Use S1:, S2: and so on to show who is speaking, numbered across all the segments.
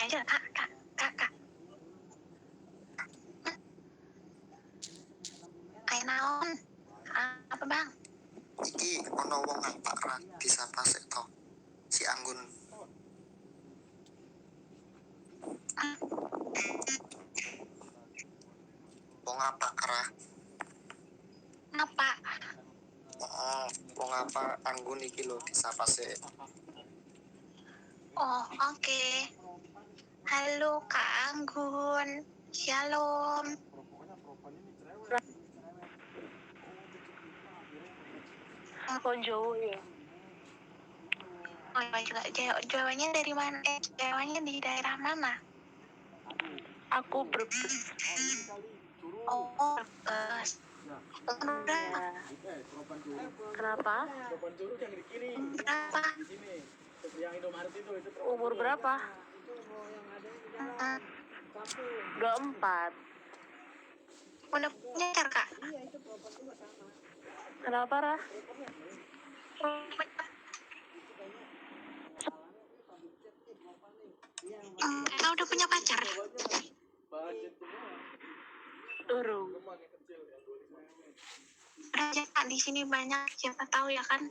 S1: aja, kak. Kayak naon? Apa bang?
S2: Iki ono wong apa ra disapa sik to. Si Anggun. Wong apa kera?
S1: Apa?
S2: Wong apa Anggun iki lho disapa sik.
S1: Oh, oke. Halo Kak Anggun. Shalom.
S3: Jauh ya.
S1: Oh, juga Jawanya dari mana? Jawanya di daerah mana?
S3: Aku Brebes.
S1: Oh, Brebes. Berapa?
S3: Kenapa?
S1: Berapa?
S3: Umur berapa? 24.
S1: Udah punya pacar kak?
S3: Kenapa, Rah?
S1: Kau udah punya pacar?
S3: Urung.
S1: Raja kak di sini banyak, siapa tahu ya kan?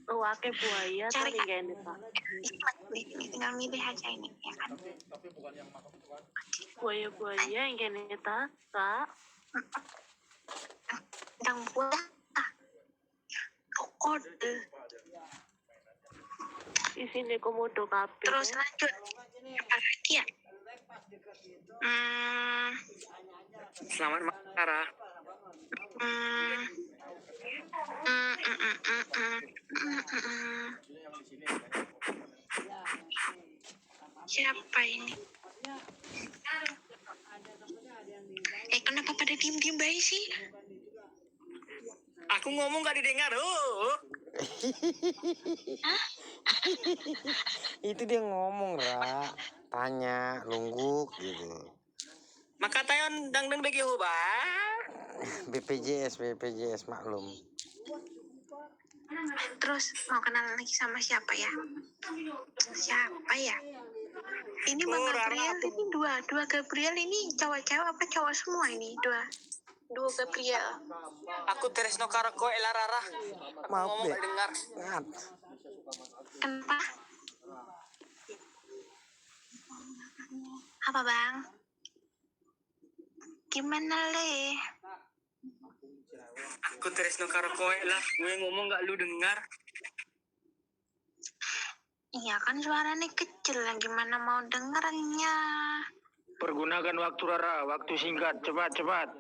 S3: Wake buaya
S1: Cari
S3: tadi gini, Pak.
S1: Di sini tinggal milih aja ini ya kan?
S3: Buaya-buaya yang gini ta, Kak.
S1: Sedang buah. Kode.
S3: Di sini komodo kabeh.
S1: Terus lanjut. Apa lagi ya?
S2: Selamat malam Kara.
S1: Siapa ini? Kenapa pada diem-diem baik sih?
S2: Aku ngomong gak didengar.
S4: Itu dia ngomong, Ra. Tanya, lungguk gitu.
S2: Maka tayon dang bagi hoba.
S4: BPJS maklum.
S1: Terus mau kenalan lagi sama siapa ya? Siapa ya? Ini Bang Gabriel, ini dua Gabriel ini cowok-cowok apa cowok semua ini? Dua Gabriel.
S2: Aku Tresno karo koe Larara.
S4: Maaf
S2: ngomong
S4: deh.
S2: gak dengar.
S4: Ngat.
S1: Kenapa? Apa bang? Gimana le?
S2: Aku Tresno karo koe lah. Gue ngomong gak lu dengar.
S1: Iya kan suaranya kecil lah, gimana mau dengarnya?
S5: Pergunakan waktu Rara, waktu singkat, cepat.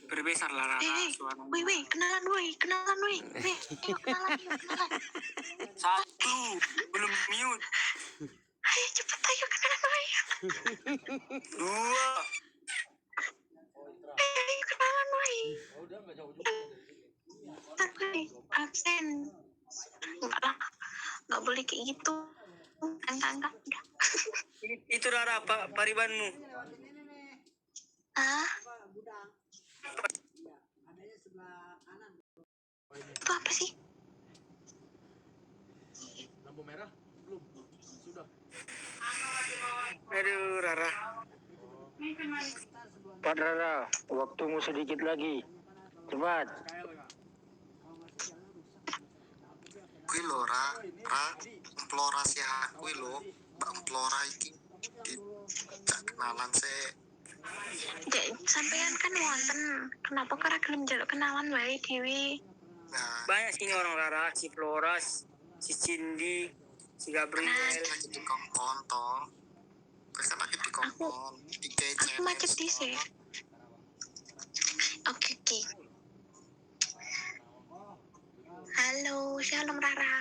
S2: Berbesar Larara.
S1: Wih, kenalan wih. Ayo kenalan.
S2: Satu, belum mute.
S1: Ayo cepet ayo kenalan wih.
S2: Dua.
S1: Ayo kenalan wih. Tapi absen. Enggak lah, nggak boleh kayak gitu. Enggak.
S2: Itu Rara paribanmu.
S1: Itu apa sih?
S5: Lampu merah belum? Sudah.
S2: Aduh Rara.
S5: Pak Rara, waktumu sedikit lagi. Cepat.
S2: Kui lo Ra implora sih kui lo Mbak implora iki di kenalan se.
S1: Sampean kan wonten, kenapa karena gelem njaluk kenalan wae Dewi?
S2: Nah,
S6: banyak sini orang Rara, si Floras, si Cindy, si Gabriel.
S2: lagi di kongkon toh. Kan lagi di kongkon.
S1: Aku macet di sih. Oke. Halo, shalom Rara.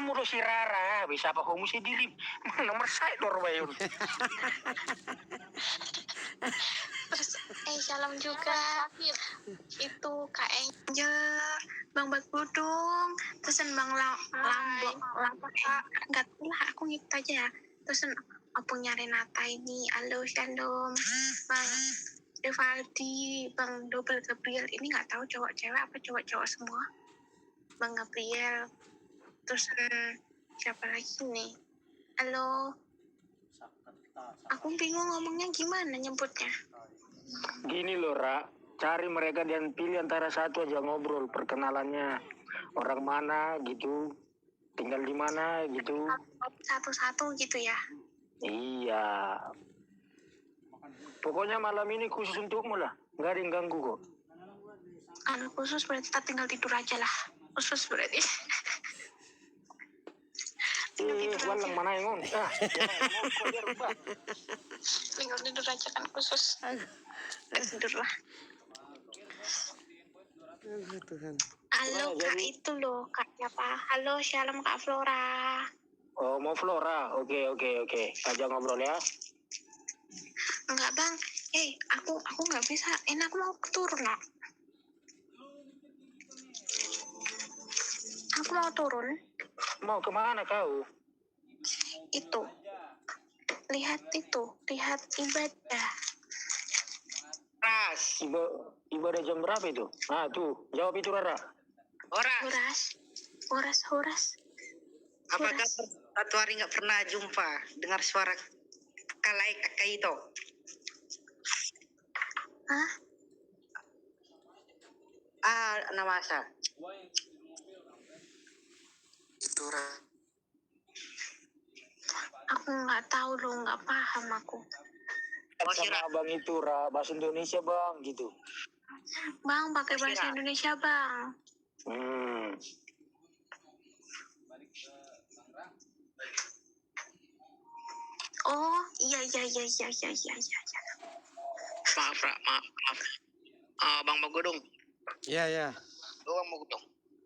S5: Mulu si Rara, bisa apa kamu sih diri? Nomor saya dor bayun.
S1: Terus shalom juga. Itu Kak Angel, Bang Bagudung, terus Bang Lambok. Enggak lah, aku ngikut aja. Terus punya Renata ini, halo shalom. Bang Rivaldi, Bang Double Gabriel ini nggak tahu cowok cewek apa cowok semua. Bang Gabriel, Terus siapa lagi nih? Halo. Aku bingung ngomongnya gimana nyebutnya.
S5: Gini loh, Ra. Cari mereka dan pilih antara satu aja ngobrol. Perkenalannya orang mana gitu. Tinggal di mana gitu.
S1: Satu-satu gitu ya.
S5: Iya. Pokoknya malam ini khusus untukmu lah. Nggak ada yang ganggu kok.
S1: Kalau khusus berarti kita tinggal tidur aja lah. Khusus berarti. Tinggal tidur
S5: Walang
S1: aja.
S5: mana yang ngomong.
S1: Tinggal tidur aja kan khusus. Tidur lah.
S4: Aduh, Tuhan.
S1: Halo Kak itu loh. Kak siapa? Halo Shalom Kak Flora.
S5: Oh, mau Flora. Oke. Ajak ngobrol ya.
S1: Enggak bang. Aku nggak bisa. Ini aku mau turun nak. Aku mau turun.
S5: Mau kemana kau?
S1: Itu. Lihat ibadah.
S5: Ras. Ibadah jam berapa itu? Nah tuh, jawab itu Rara.
S1: Horas.
S7: Apakah satu hari nggak pernah jumpa dengar suara kalai kakak itu?
S1: Hah?
S7: Nama Asa.
S2: Itu Ra.
S1: Aku nggak tahu loh, nggak paham aku.
S5: Sama abang itu Ra, bahasa Indonesia bang gitu.
S1: Bang, pakai bahasa Indonesia bang. Oh, iya.
S7: Maaf. Bang Magodong.
S4: Iya.
S7: Bang Magodong.